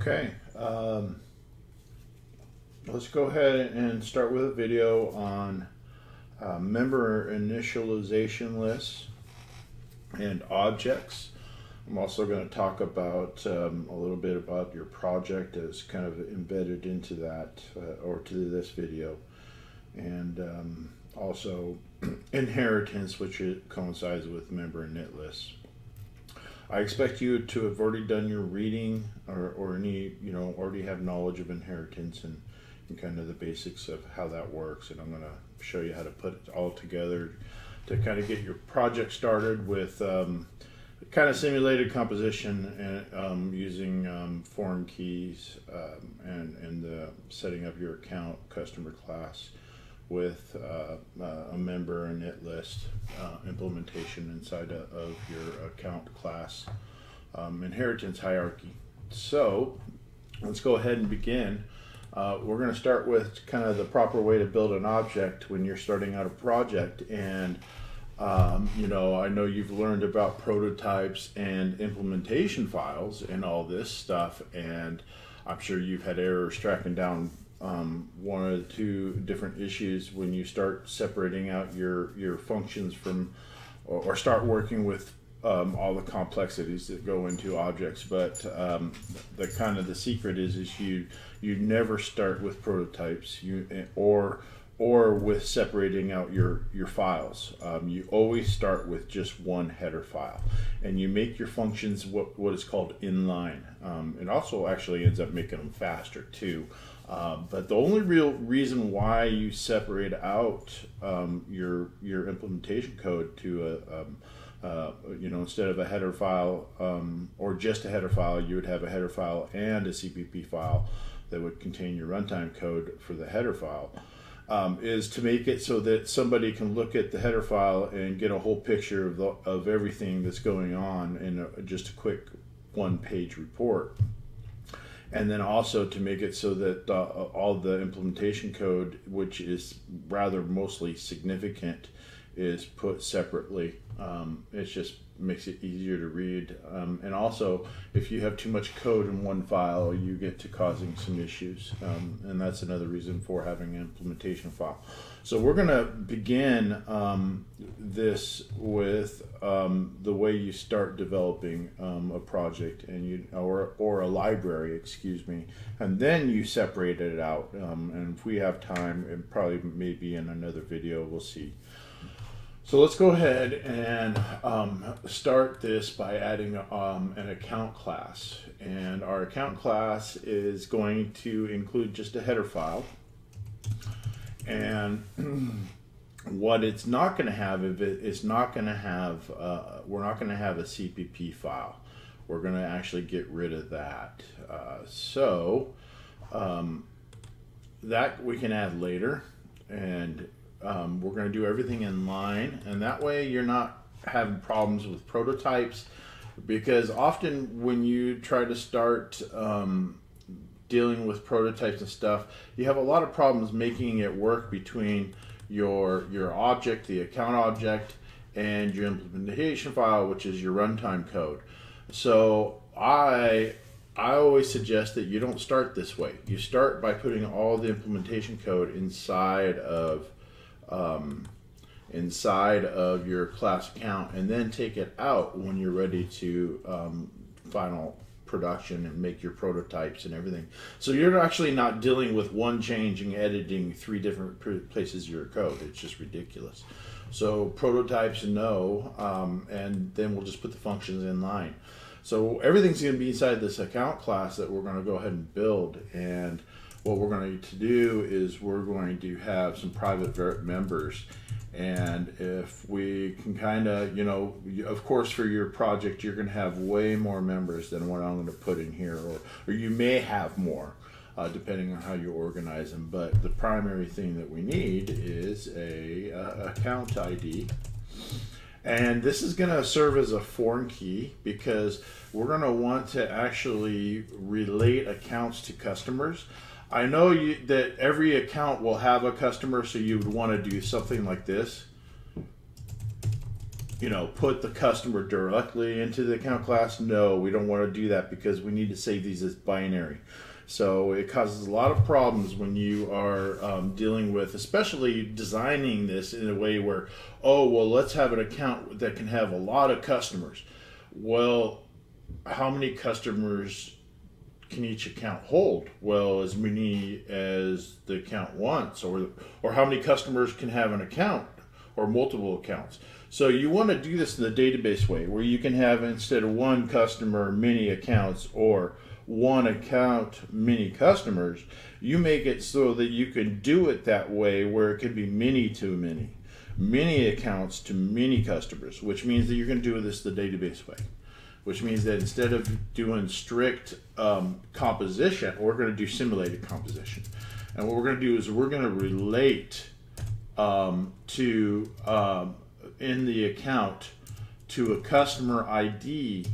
Okay, let's go ahead and start with a video on member initialization lists and objects. I'm also going to talk about a little bit about your project as kind of embedded into that or to this video, and also inheritance, which coincides with member init lists. I expect you to have already done your reading or any, already have knowledge of inheritance and kind of the basics of how that works. And I'm going to show you how to put it all together to kind of get your project started with kind of simulated composition and using foreign keys and the setting up your account customer class with a member init list implementation inside of your account class inheritance hierarchy. So let's go ahead and begin. We're going to start with kind of the proper way to build an object when you're starting out a project. And I know you've learned about prototypes and implementation files and all this stuff, and I'm sure you've had errors tracking down one or two different issues when you start separating out your functions from or start working with all the complexities that go into objects. But the secret is you never start with prototypes or with separating out your files. You always start with just one header file, and you make your functions what is called inline. It also actually ends up making them faster too. But the only real reason why you separate out your implementation code to instead of a header file or just a header file, you would have a header file and a CPP file that would contain your runtime code for the header file, is to make it so that somebody can look at the header file and get a whole picture of everything that's going on in just a quick one-page report. And then also to make it so that all the implementation code, which is rather mostly significant, is put separately. It just makes it easier to read. And also, if you have too much code in one file, you get to causing some issues. And that's another reason for having an implementation file. So we're going to begin this with the way you start developing a project or a library, excuse me, and then you separate it out. And if we have time, and probably maybe in another video, we'll see. So let's go ahead and start this by adding an account class. And our account class is going to include just a header file. And what it's not going to have, we're not going to have a CPP file. We're going to actually get rid of that. That we can add later, and we're going to do everything in line, and that way you're not having problems with prototypes, because often when you try to start dealing with prototypes and stuff, you have a lot of problems making it work between your object, the account object, and your implementation file, which is your runtime code. So I always suggest that you don't start this way. You start by putting all the implementation code inside of your class account, and then take it out when you're ready to final production and make your prototypes and everything. So you're actually not dealing with one change and editing three different places of your code. It's just ridiculous. So prototypes, no, and then we'll just put the functions in line. So everything's going to be inside this account class that we're going to go ahead and build. And what we're going to do is we're going to have some private members. And if we can kind of, of course, for your project, you're going to have way more members than what I'm going to put in here, or you may have more, depending on how you organize them. But the primary thing that we need is a account ID. And this is going to serve as a foreign key, because we're going to want to actually relate accounts to customers. I know that every account will have a customer, so you would want to do something like this. put the customer directly into the account class. No, we don't want to do that because we need to save these as binary. So it causes a lot of problems when you are dealing with, especially designing this in a way where, oh, well, let's have an account that can have a lot of customers. Well, how many customers can each account hold? Well, as many as the account wants, or how many customers can have an account or multiple accounts. So you want to do this in the database way, where you can have, instead of one customer, many accounts, or one account, many customers. You make it so that you can do it that way, where it can be many to many accounts to many customers, which means that you're going to do this the database way, which means that instead of doing strict composition, we're going to do simulated composition. And what we're going to do is we're going to relate in the account to a customer ID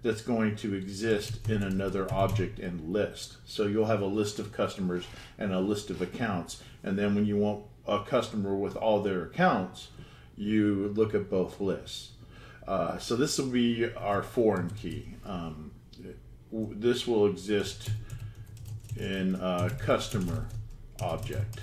that's going to exist in another object and list. So you'll have a list of customers and a list of accounts, and then when you want a customer with all their accounts, you look at both lists. So this will be our foreign key. This will exist in a customer object.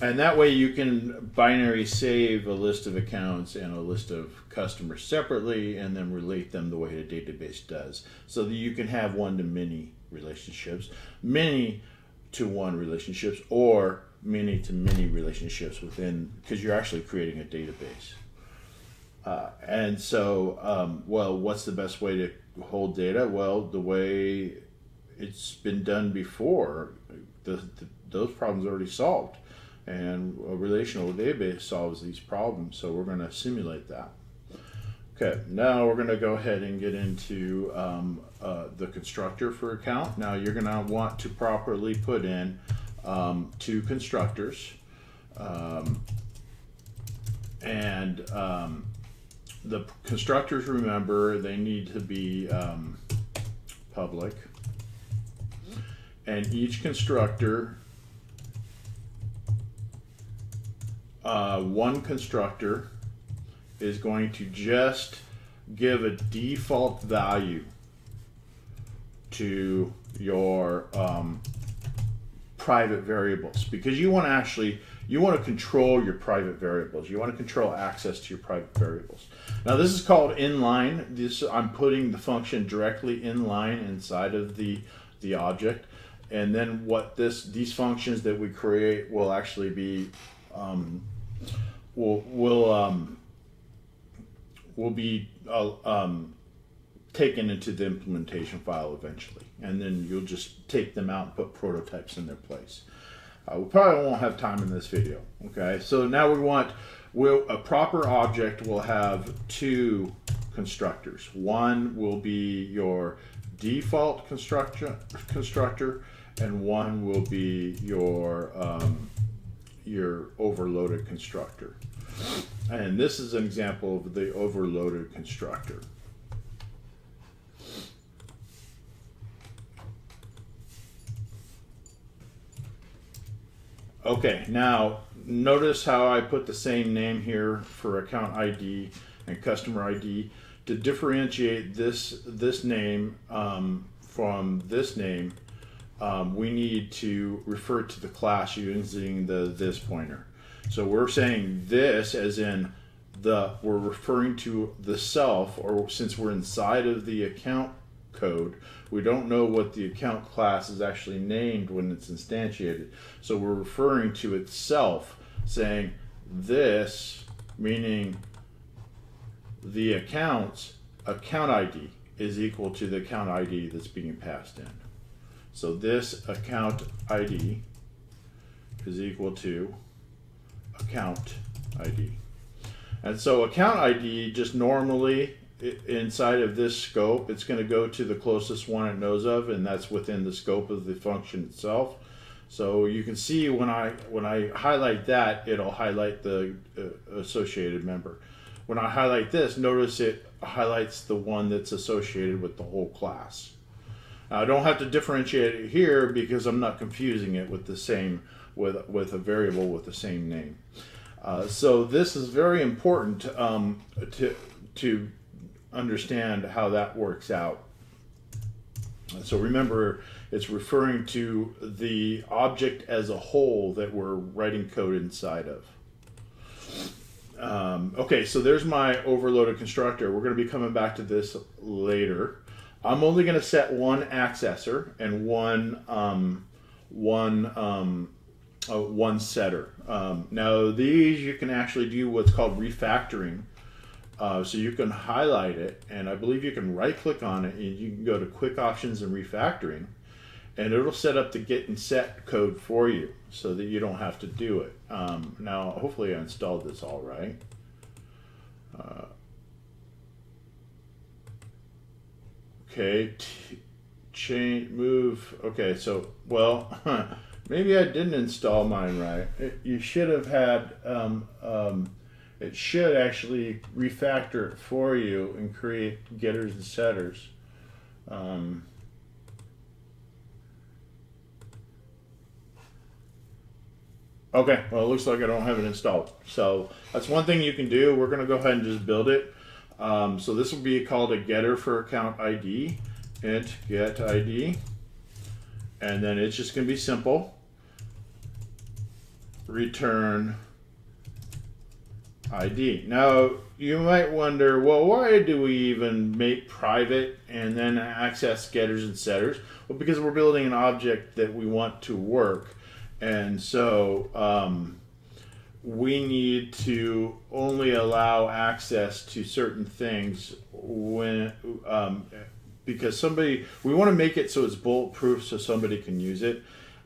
And that way you can binary save a list of accounts and a list of customers separately, and then relate them the way a database does, so that you can have one-to-many relationships, many-to-one relationships, or many-to-many relationships within, because you're actually creating a database. And so, well, what's the best way to hold data? Well, the way it's been done before. Those problems are already solved. And a relational database solves these problems, so we're going to simulate that. Okay, now we're going to go ahead and get into the constructor for account. Now you're going to want to properly put in two constructors. The constructors, remember, they need to be public. And each constructor, one constructor is going to just give a default value to your private variables, because you want to control your private variables. You want to control access to your private variables. Now this is called inline. I'm putting the function directly inline inside of the object, and then what these functions that we create will actually be will be taken into the implementation file eventually, and then you'll just take them out and put prototypes in their place. We probably won't have time in this video. Okay, so now a proper object will have two constructors. One will be your default constructor, and one will be your overloaded constructor. And this is an example of the overloaded constructor. Okay, now notice how I put the same name here for account ID and customer ID. To differentiate this name from this name, we need to refer to the class using the this pointer. So we're saying this as in we're referring to the self, or since we're inside of the account code, we don't know what the account class is actually named when it's instantiated. So we're referring to itself, saying this, meaning the account ID is equal to the account ID that's being passed in. So this account ID is equal to account ID. And so account ID, just normally inside of this scope, it's going to go to the closest one it knows of, and that's within the scope of the function itself. So you can see when I highlight that, it'll highlight the associated member. When I highlight this, notice it highlights the one that's associated with the whole class. Now I don't have to differentiate it here because I'm not confusing it with the same with a variable with the same name. So this is very important to understand how that works out. So remember, it's referring to the object as a whole that we're writing code inside of. Okay, so there's my overloaded constructor. We're going to be coming back to this later. I'm only going to set one accessor and one setter. Now these you can actually do what's called refactoring. So you can highlight it, and I believe you can right click on it, and you can go to quick options and refactoring, and it'll set up the get and set code for you so that you don't have to do it. Now hopefully I installed this all right. Okay, change, move. Okay, so, well, maybe I didn't install mine right. You should have had, it should actually refactor it for you and create getters and setters. Okay, well, it looks like I don't have it installed. So that's one thing you can do. We're going to go ahead and just build it. So this will be called a getter for account ID, int get ID, and then it's just going to be simple. Return ID. Now you might wonder, well, why do we even make private and then access getters and setters? Well, because we're building an object that we want to work, and so we need to only allow access to certain things when because we want to make it so it's bulletproof so somebody can use it,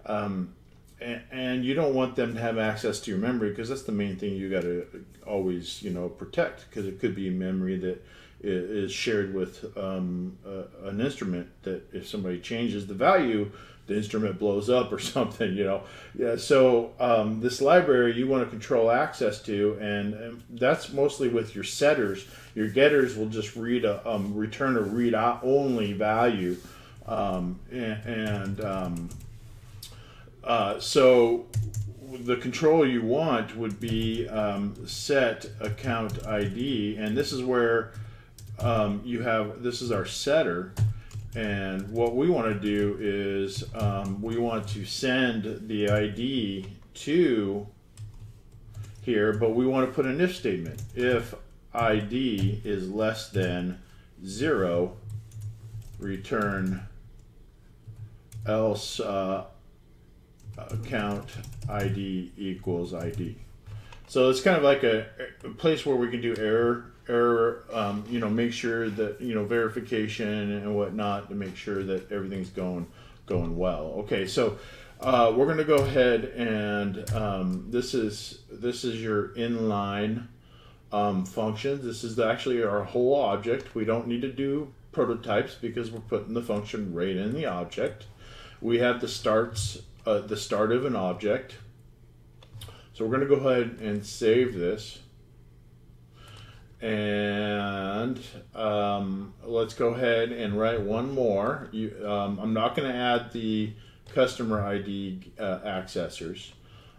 and you don't want them to have access to your memory, because that's the main thing you got to always protect, because it could be memory that is shared with an instrument that if somebody changes the value, the instrument blows up or something, Yeah, so this library you want to control access to, and that's mostly with your setters. Your getters will just return a read only value, so the control you want would be set account ID, and this is where this is our setter. And what we want to do is we want to send the ID to here, but we want to put an if statement. If ID is less than 0, return else account ID equals ID. So it's kind of like a place where we can do error, make sure that, verification and whatnot to make sure that everything's going well. Okay, so we're going to go ahead and this is your inline functions. This is actually our whole object. We don't need to do prototypes because we're putting the function right in the object. We have the start of an object. So we're going to go ahead and save this. And let's go ahead and write one more. I'm not going to add the customer ID accessors,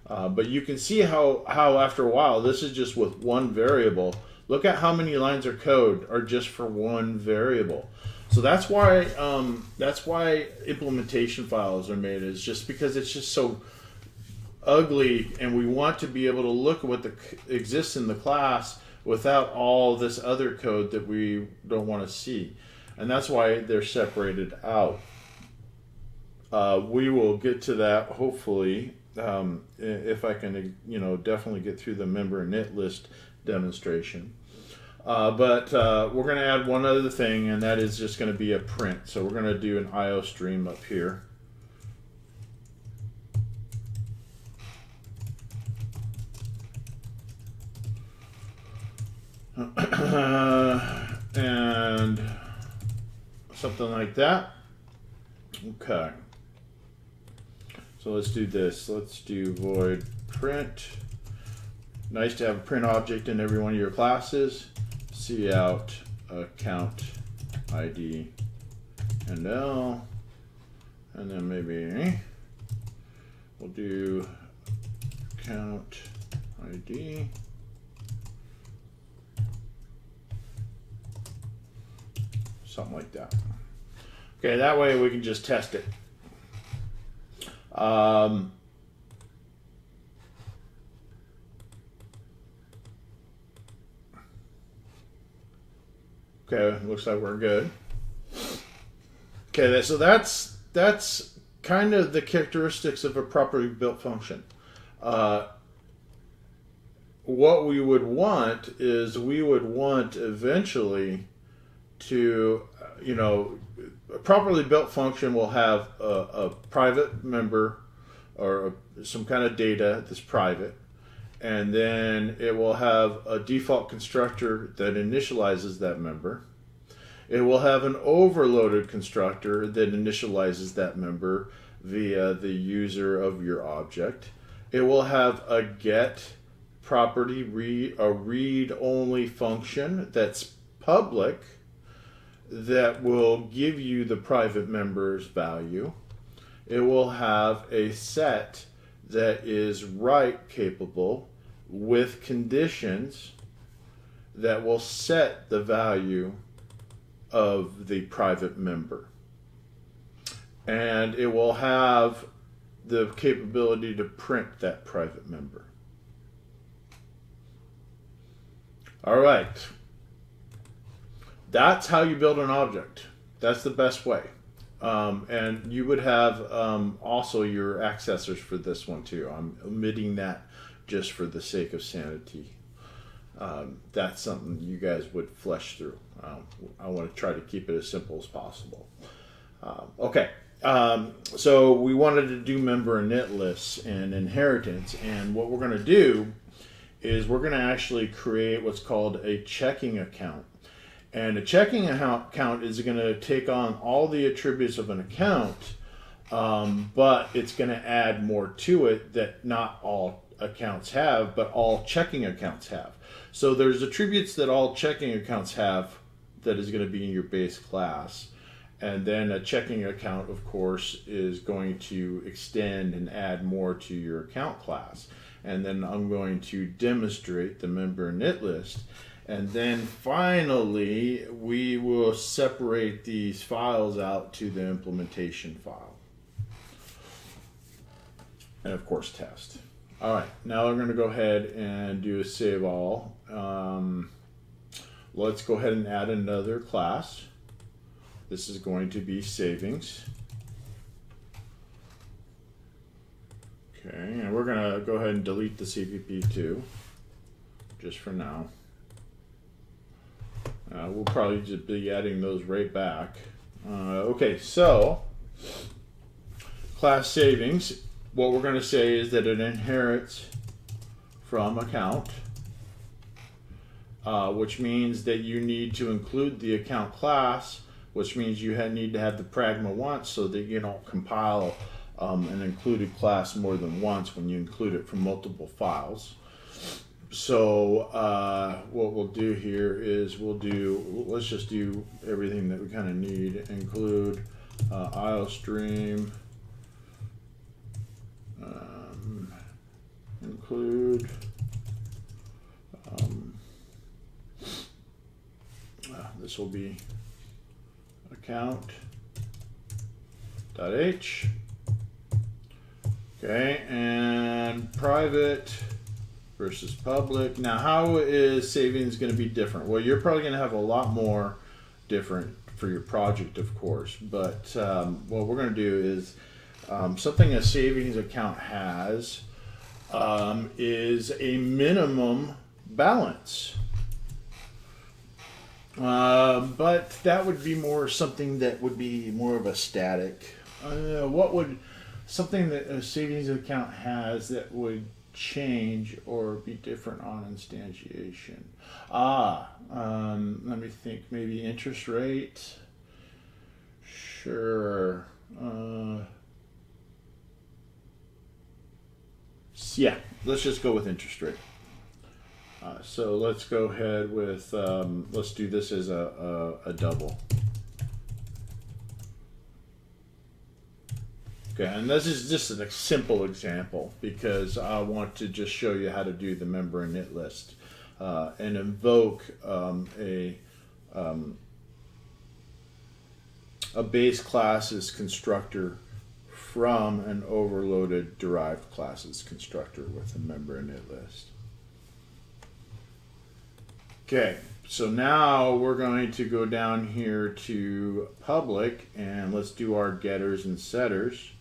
but you can see how after a while, this is just with one variable. Look at how many lines of code are just for one variable. So that's why implementation files are made, is just because it's just so ugly, and we want to be able to look at what exists in the class without all this other code that we don't want to see. And that's why they're separated out. We will get to that hopefully, if I can, definitely get through the member init list demonstration. But we're going to add one other thing, and that is just going to be a print. So we're going to do an IO stream up here. And something like that. Okay. So let's do this. Let's do void print. Nice to have a print object in every one of your classes. Cout account ID and L, and then maybe we'll do account ID. Something like that. Okay, that way we can just test it. Okay, looks like we're good. Okay, so that's kind of the characteristics of a properly built function. What we would want is we would want eventually to, a properly built function will have a private member or some kind of data that's private, and then it will have a default constructor that initializes that member. It will have an overloaded constructor that initializes that member via the user of your object. It will have a get property, a read-only function that's public that will give you the private member's value. It will have a set that is write capable with conditions that will set the value of the private member. And it will have the capability to print that private member. All right. That's how you build an object. That's the best way. And you would have also your accessors for this one too. I'm omitting that just for the sake of sanity. That's something you guys would flesh through. I want to try to keep it as simple as possible. Okay, so we wanted to do member init lists and inheritance, and what we're going to do is we're going to actually create what's called a checking account. And a checking account is going to take on all the attributes of an account, but it's going to add more to it that not all accounts have, but all checking accounts have. So there's attributes that all checking accounts have that is going to be in your base class. And then a checking account, of course, is going to extend and add more to your account class. And then I'm going to demonstrate the member init list. And then finally, we will separate these files out to the implementation file. And of course, test. All right, now we're going to go ahead and do a save all. Let's go ahead and add another class. This is going to be savings. Okay, and we're going to go ahead and delete the CPP too, just for now. We'll probably just be adding those right back. Okay, so class savings, what we're going to say is that it inherits from account, which means that you need to include the account class, which means you need to have the pragma once so that you don't compile an included class more than once when you include it from multiple files. So what we'll do here is let's just do everything that we kind of need. Include IOStream, include this will be account.h. Okay, and private versus public. Now, how is savings going to be different? Well, you're probably going to have a lot more different for your project, of course. But what we're going to do is something a savings account has is a minimum balance. But that would be more something that would be more of a static. What would something that a savings account has that would change or be different on instantiation? Let me think. Maybe interest rate. Sure. Yeah, let's just go with interest rate. So let's go ahead with, let's do this as a double. Okay, and this is just a simple example because I want to just show you how to do the member init list and invoke a base classes constructor from an overloaded derived classes constructor with a member init list. Okay, so now we're going to go down here to public and let's do our getters and setters.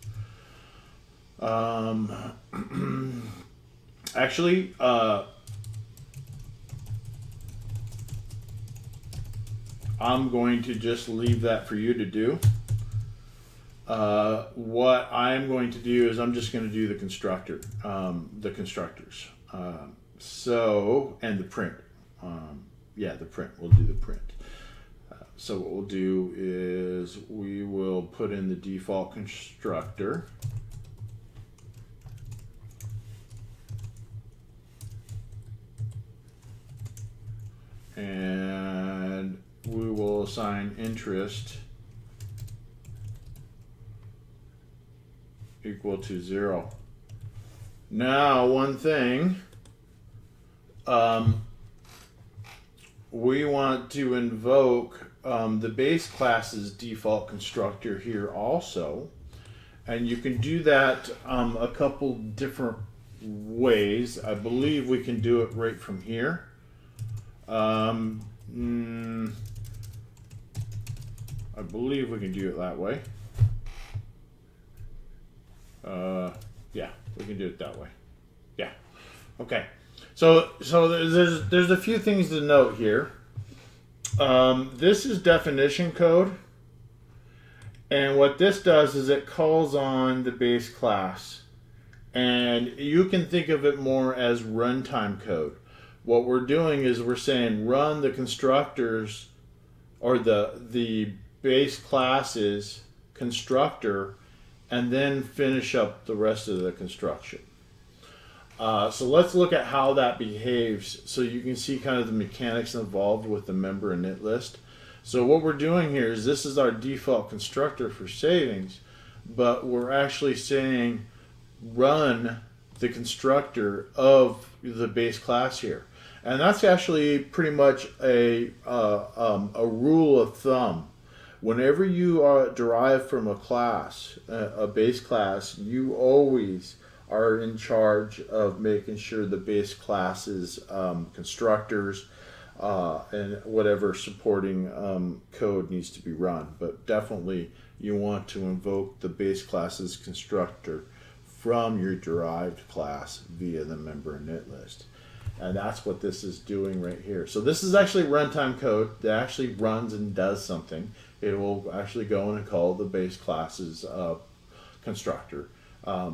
Actually, I'm going to just leave that for you to do. What I'm going to do is I'm just going to do the constructor, the constructors. So, and the print. Yeah, the print. We'll do the print. So what we'll do is we will put in the default constructor. And we will assign interest equal to 0. Now, one thing, we want to invoke the base class's default constructor here also, and you can do that a couple different ways. I believe we can do it right from here. I believe we can do it that way. Yeah, we can do it that way. Yeah. Okay. So there's a few things to note here. This is definition code, and what this does is it calls on the base class, and you can think of it more as runtime code. What we're doing is we're saying run the constructors or the base classes constructor and then finish up the rest of the construction. So let's look at how that behaves so you can see kind of the mechanics involved with the member init list. So what we're doing here is this is our default constructor for savings, but we're actually saying run the constructor of the base class here. And that's actually pretty much a rule of thumb. Whenever you are derived from a class, a base class, you always are in charge of making sure the base class's constructors and whatever supporting code needs to be run. But definitely you want to invoke the base class's constructor from your derived class via the member init list. And that's what this is doing right here. So this is actually runtime code that actually runs and does something. It will actually go in and call the base class's constructor.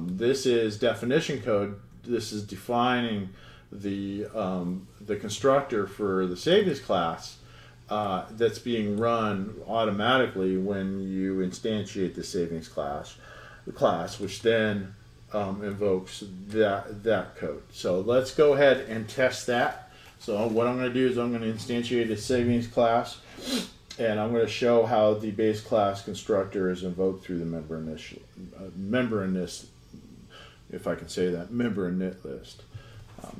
This is definition code. This is defining the constructor for the savings class that's being run automatically when you instantiate the savings class, which then invokes that code. So let's go ahead and test that. So what I'm going to do is I'm going to instantiate a savings class, and I'm going to show how the base class constructor is invoked through the member init, if I can say that, member init list.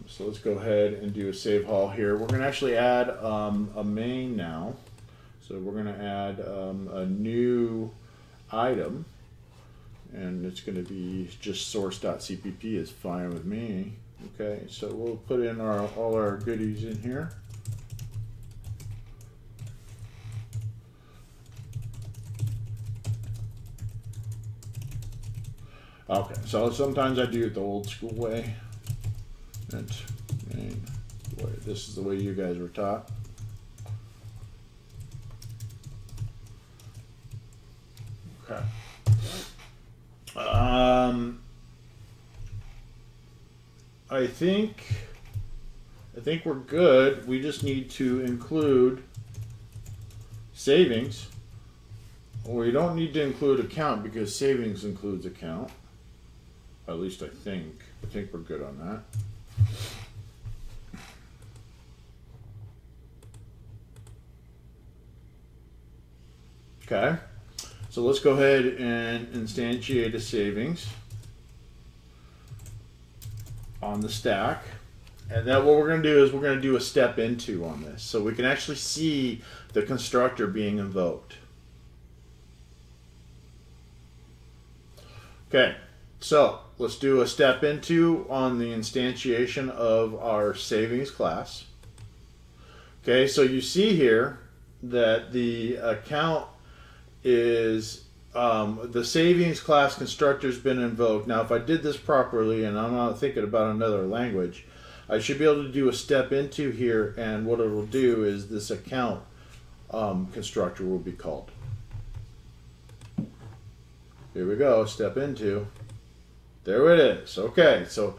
So let's go ahead and do a save haul here. We're going to actually add a main now. So we're going to add a new item. And it's going to be just source.cpp is fine with me. Okay, so we'll put in all our goodies in here. Okay, so sometimes I do it the old school way. This is the way you guys were taught. Okay. I think we're good. We just need to include savings. We don't need to include account because savings includes account. At least I think. I think we're good on that. Okay. So let's go ahead and instantiate a savings on the stack. And then what we're going to do is we're going to do a step into on this, so we can actually see the constructor being invoked. Okay, so let's do a step into on the instantiation of our savings class. Okay, so you see here that the account is the savings class constructor has been invoked. Now, if I did this properly, and I'm not thinking about another language, I should be able to do a step into here, and what it will do is this account constructor will be called. Here we go, step into. There it is. Okay, so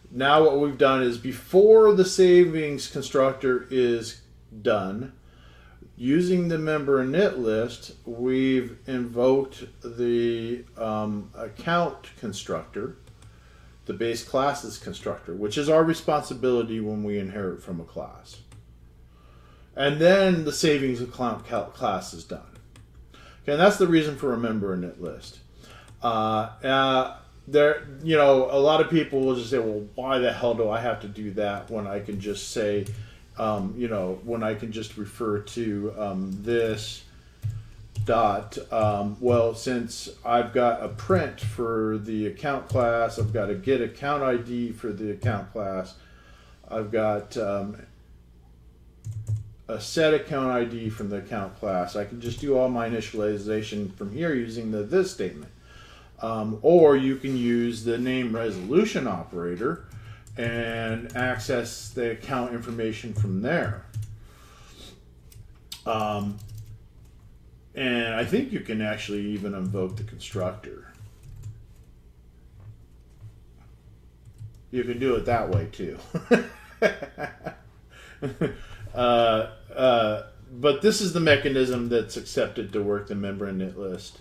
now what we've done is before the savings constructor is done, using the member init list, we've invoked the account constructor, the base classes constructor, which is our responsibility when we inherit from a class. And then the savings account class is done. Okay, and that's the reason for a member init list. There, you know, a lot of people will just say, well, why the hell do I have to do that when I can just say, you know, when I can just refer to this dot, well, since I've got a print for the account class, I've got a get account ID for the account class, I've got a set account ID from the account class, I can just do all my initialization from here using the this statement. Or you can use the name resolution operator and access the account information from there. And I think you can actually even invoke the constructor. You can do it that way too. But this is the mechanism that's accepted to work the member init list.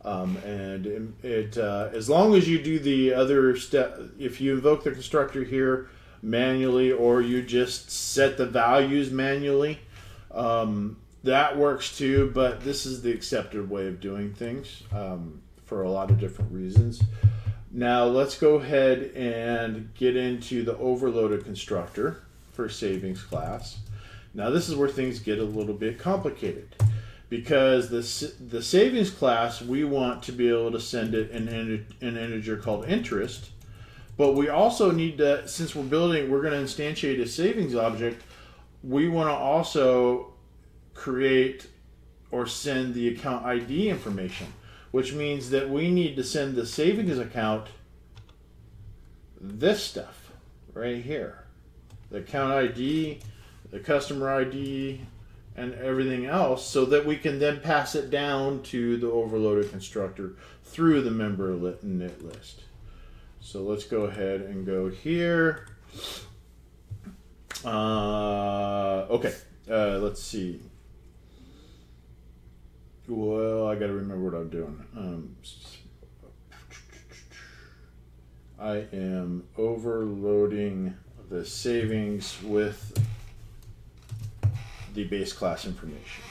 And it as long as you do the other step, if you invoke the constructor here manually, or you just set the values manually, that works too, but this is the accepted way of doing things for a lot of different reasons. Now let's go ahead and get into the overloaded constructor for savings class. Now this is where things get a little bit complicated, because the savings class, we want to be able to send it an integer called interest, but we also need to, since we're going to instantiate a savings object, we want to also create or send the account ID information, which means that we need to send the savings account this stuff right here, the account ID, the customer ID, and everything else, so that we can then pass it down to the overloaded constructor through the member init list. So let's go ahead and go here. Okay, let's see. Well, I got to remember what I'm doing. I am overloading the savings with the base class information.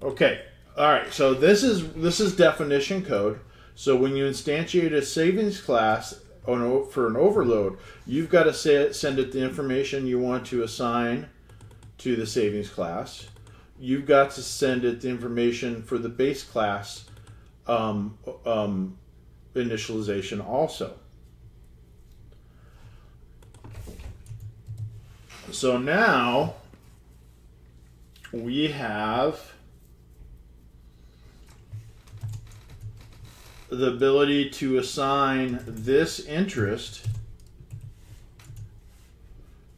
Okay, all right. So this is definition code. So when you instantiate a savings class for an overload, you've got to send it the information you want to assign to the savings class. You've got to send it the information for the base class initialization also. So now we have the ability to assign this interest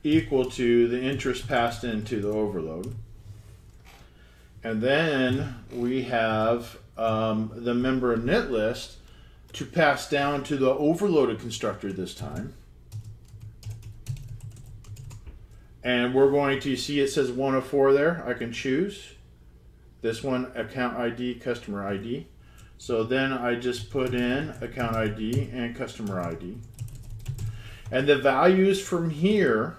equal to the interest passed into the overload. And then we have the member init list to pass down to the overloaded constructor this time. And we're going to see, it says 1 of 4 there. I can choose this one, account ID, customer ID. So then I just put in account ID and customer ID. And the values from here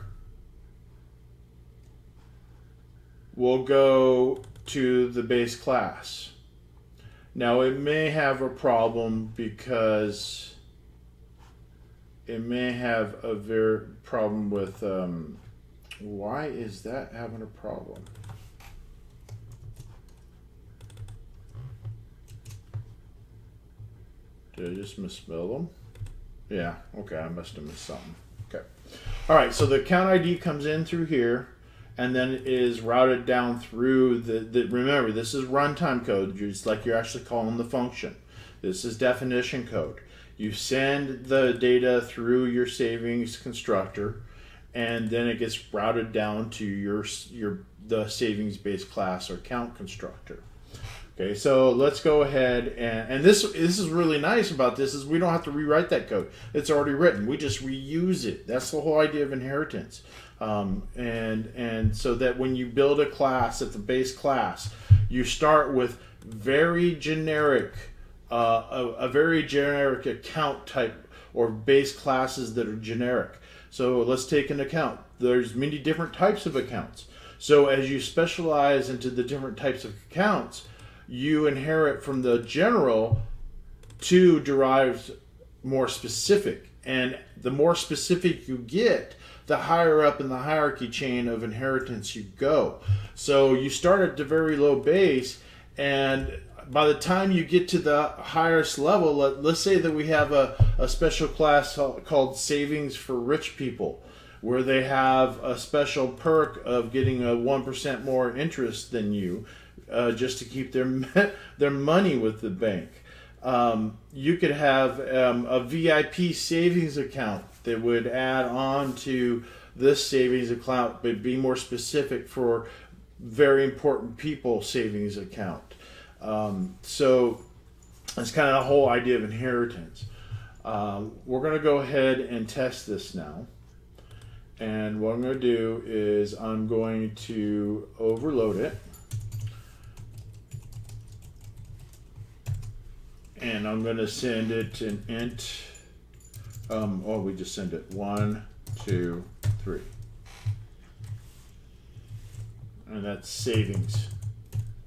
will go to the base class. Now it may have a problem because it may have a problem with, why is that having a problem? Did I just misspell them? Yeah, okay, I must have missed something. Okay. All right, so the account ID comes in through here and then is routed down through remember, this is runtime code, just like you're actually calling the function. This is definition code. You send the data through your savings constructor, and then it gets routed down to the savings base class or count constructor. Okay, so let's go ahead and this is really nice about this is we don't have to rewrite that code. It's already written. We just reuse it. That's the whole idea of inheritance. And so that when you build a class at the base class, you start with very generic, a very generic account type or base classes that are generic. So let's take an account. There's many different types of accounts. So as you specialize into the different types of accounts, you inherit from the general to derived more specific. And the more specific you get, the higher up in the hierarchy chain of inheritance you go. So you start at the very low base, and by the time you get to the highest level, let's say that we have a special class called Savings for Rich People, where they have a special perk of getting a 1% more interest than you, just to keep their money with the bank. You could have a VIP savings account that would add on to this savings account, but be more specific for very important people savings account. So that's kind of the whole idea of inheritance. We're going to go ahead and test this now. And what I'm going to do is I'm going to overload it. And I'm going to send it an int. We just send it 1, 2, 3. And that's savings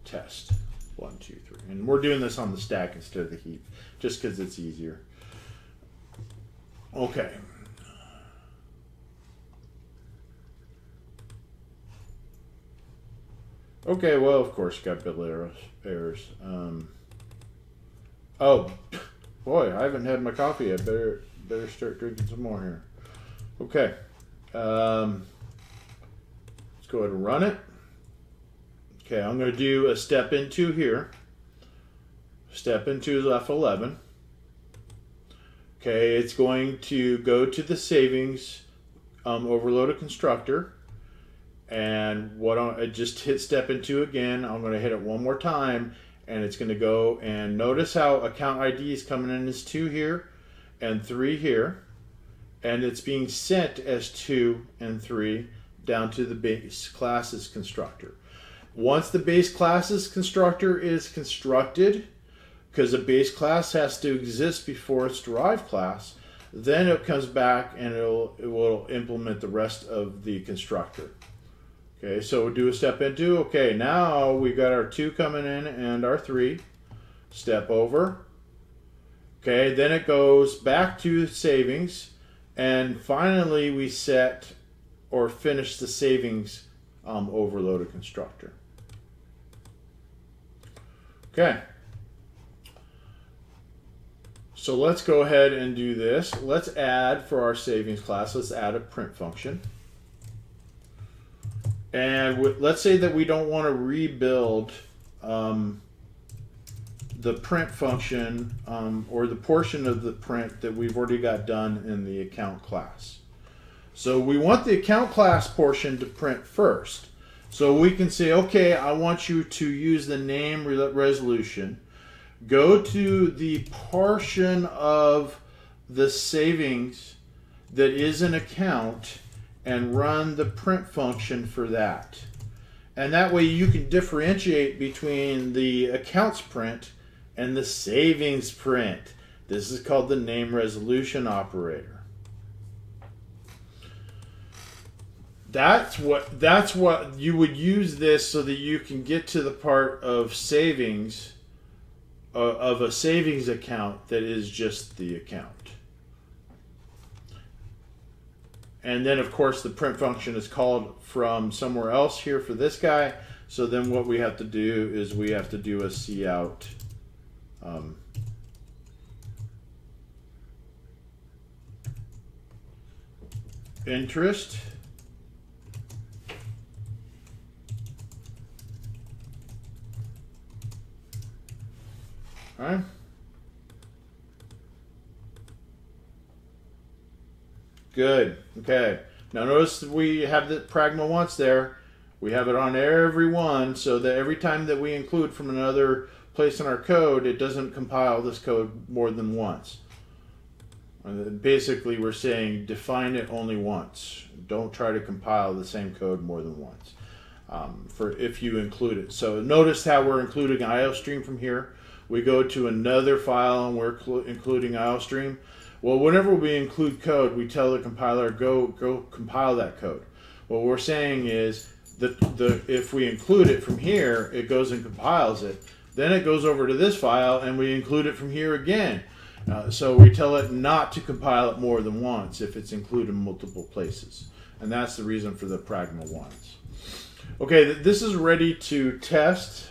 test 1, 2, 3. And we're doing this on the stack instead of the heap, just because it's easier. Okay. Okay, well, of course, you got build errors. Oh, boy, I haven't had my coffee. I better start drinking some more here. Okay. Let's go ahead and run it. Okay, I'm going to do a step into here. Step into is F11. Okay, it's going to go to the savings overload a constructor. And I just hit step into again. I'm going to hit it one more time. And it's going to go and notice how account ID is coming in as 2 here and 3 here. And it's being sent as 2 and 3 down to the base classes constructor. Once the base classes constructor is constructed, because a base class has to exist before its derived class, then it comes back and it will implement the rest of the constructor. Okay, so we'll do a step into. Okay, now we got our 2 coming in and our 3. Step over. Okay, then it goes back to savings. And finally we set or finish the savings overloaded constructor. Okay. So let's go ahead and do this. Let's add for our savings class, let's add a print function. And let's say that we don't want to rebuild the print function or the portion of the print that we've already got done in the account class. So we want the account class portion to print first. So we can say, okay, I want you to use the name resolution. Go to the portion of the savings that is an account and run the print function for that. And that way you can differentiate between the accounts print and the savings print. This is called the name resolution operator. That's what you would use this so that you can get to the part of savings of a savings account that is just the account. And then of course the print function is called from somewhere else here for this guy. So then what we have to do is we have to do a cout interest. All right. Good. Okay. Now notice that we have the pragma once there. We have it on every one, so that every time that we include from another place in our code, it doesn't compile this code more than once. And basically, we're saying define it only once. Don't try to compile the same code more than once for if you include it. So notice how we're including IOStream from here. We go to another file and we're including IOStream. Well, whenever we include code, we tell the compiler, go compile that code. What we're saying is that if we include it from here, it goes and compiles it. Then it goes over to this file and we include it from here again. So we tell it not to compile it more than once if it's included in multiple places. And that's the reason for the pragma once. Okay, this is ready to test.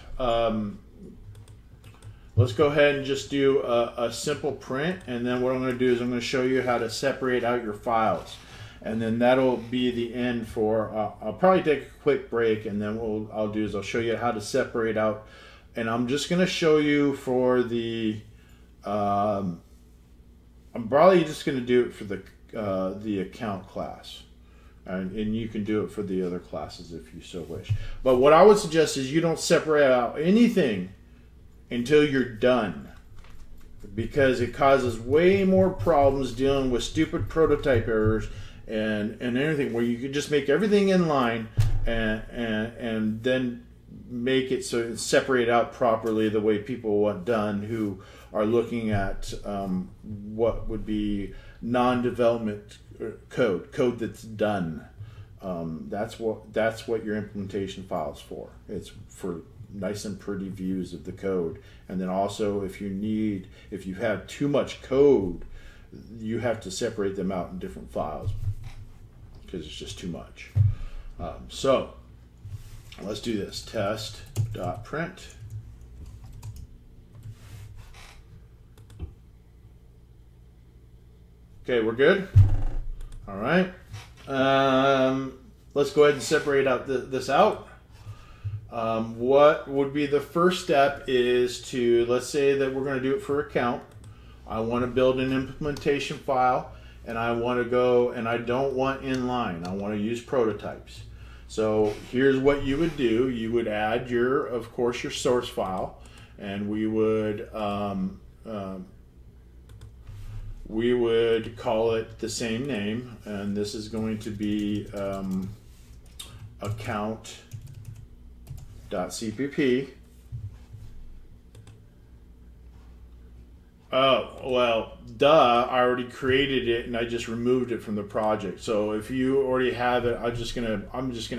Let's go ahead and just do a simple print, and then what I'm going to do is I'm going to show you how to separate out your files, and then that'll be the end for. I'll probably take a quick break, and then what I'll do is I'll show you how to separate out, and I'm just going to show you for the. I'm probably just going to do it for the account class, and you can do it for the other classes if you so wish. But what I would suggest is you don't separate out anything until you're done, because it causes way more problems dealing with stupid prototype errors and anything where you can just make everything in line and then make it so it's separate out properly the way people want done who are looking at what would be non-development code that's done. That's what your implementation file is for. It's for nice and pretty views of the code, and then also if you have too much code, you have to separate them out in different files because it's just too much. So let's do this. Test.print. Okay, we're good. All right. Let's go ahead and separate out this out. What would be the first step is to, let's say that we're going to do it for account. I want to build an implementation file, and I want to go, and I don't want inline. I want to use prototypes. So here's what you would do. You would add of course, your source file, and we would call it the same name, and this is going to be account.cpp. Oh, well, duh, I already created it and I just removed it from the project. So if you already have it, I'm just gonna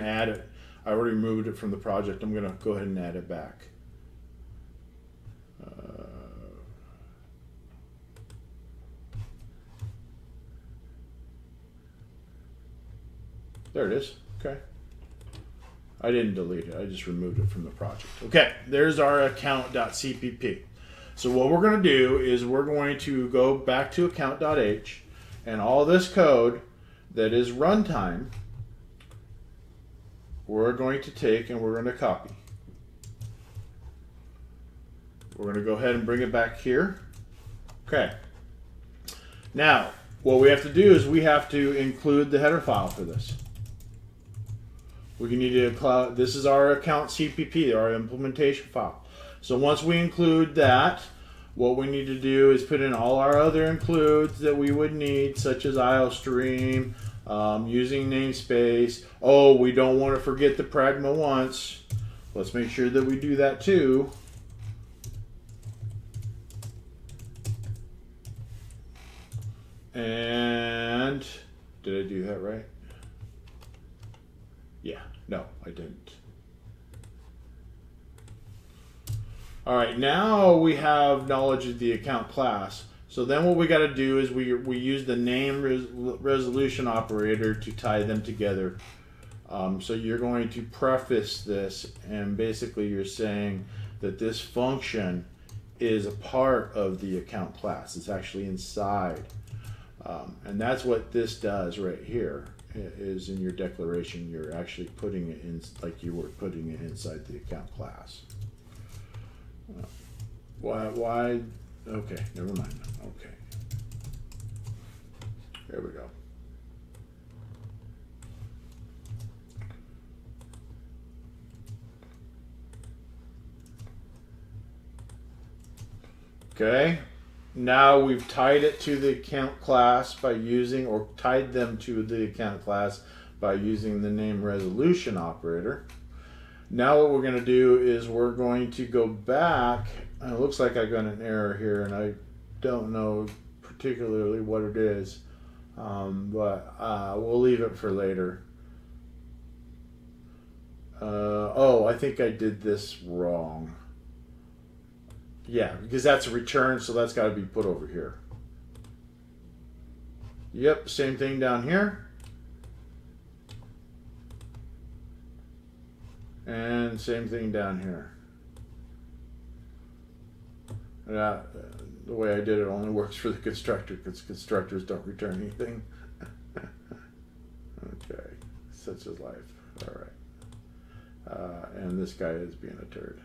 add it. I already removed it from the project. I'm gonna go ahead and add it back. There it is. Okay. I didn't delete it. I just removed it from the project. Okay, there's our account.cpp. So what we're going to do is we're going to go back to account.h, and all this code that is runtime, we're going to take and we're going to copy. We're going to go ahead and bring it back here. Okay. Now, what we have to do is we have to include the header file for this. We need to this is our account CPP, our implementation file. So once we include that, what we need to do is put in all our other includes that we would need, such as IOStream, using namespace. Oh, we don't want to forget the pragma once. Let's make sure that we do that too. And did I do that right? Yeah, no, I didn't. All right, now we have knowledge of the account class. So then what we got to do is we use the name resolution operator to tie them together. So you're going to preface this, and basically you're saying that this function is a part of the account class. It's actually inside. And that's what this does right here, is in your declaration, you're actually putting it in like you were putting it inside the account class. Why? Okay, never mind. Okay. There we go. Okay. Now we've tied it to the account class by using, or tied them to the account class by using the name resolution operator. Now what we're going to do is we're going to go back, and it looks like I got an error here, and I don't know particularly what it is, but we'll leave it for later. Oh, I think I did this wrong. Yeah, because that's a return, so that's got to be put over here. Yep, same thing down here. And same thing down here. The way I did it only works for the constructor, because constructors don't return anything. Okay, such is life. All right. And this guy is being a turd.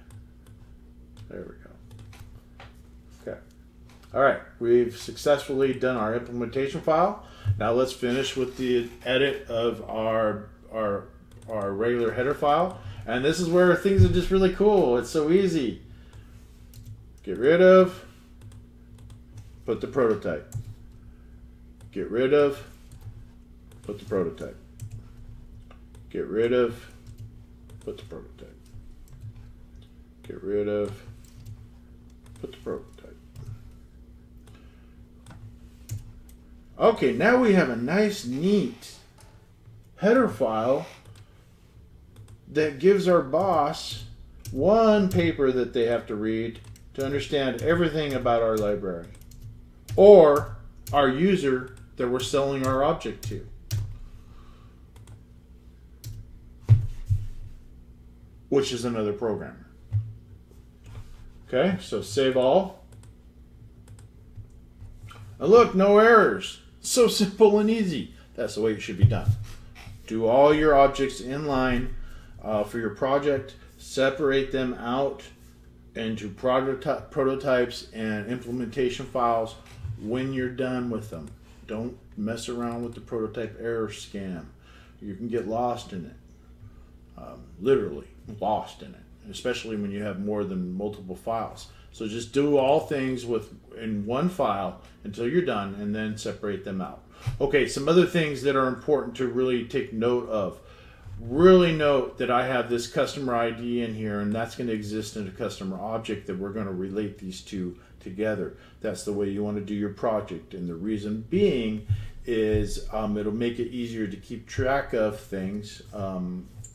There we go. Okay. All right, we've successfully done our implementation file. Now let's finish with the edit of our regular header file. And this is where things are just really cool. It's so easy. Get rid of, put the prototype. Get rid of, put the prototype. Get rid of, put the prototype. Get rid of, put the prototype. Okay, now we have a nice, neat header file that gives our boss one paper that they have to read to understand everything about our library, or our user that we're selling our object to. Which is another programmer. Okay, so save all. And look, no errors. So simple and easy. That's the way it should be done. Do all your objects in line for your project. Separate them out into prototypes and implementation files when you're done with them. Don't mess around with the prototype error scam. You can get lost in it. Literally lost in it, especially when you have more than multiple files. So just do all things in one file until you're done, and then separate them out. Okay, some other things that are important to really take note of. Really note that I have this customer ID in here, and that's going to exist in a customer object that we're going to relate these two together. That's the way you want to do your project, and the reason being is it'll make it easier to keep track of things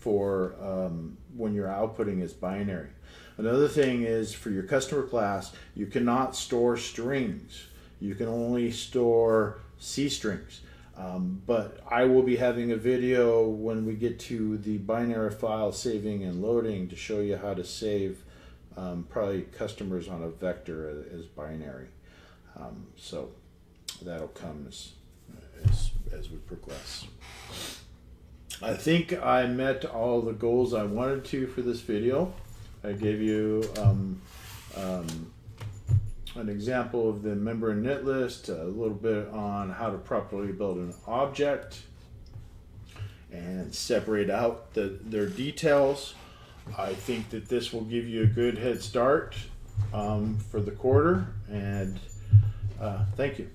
for when you're outputting as binary. Another thing is, for your customer class, you cannot store strings. You can only store C strings. But I will be having a video when we get to the binary file saving and loading to show you how to save probably customers on a vector as binary. So that'll come as we progress. I think I met all the goals I wanted to for this video. I gave you an example of the member init list, a little bit on how to properly build an object and separate out their details. I think that this will give you a good head start for the quarter, and thank you.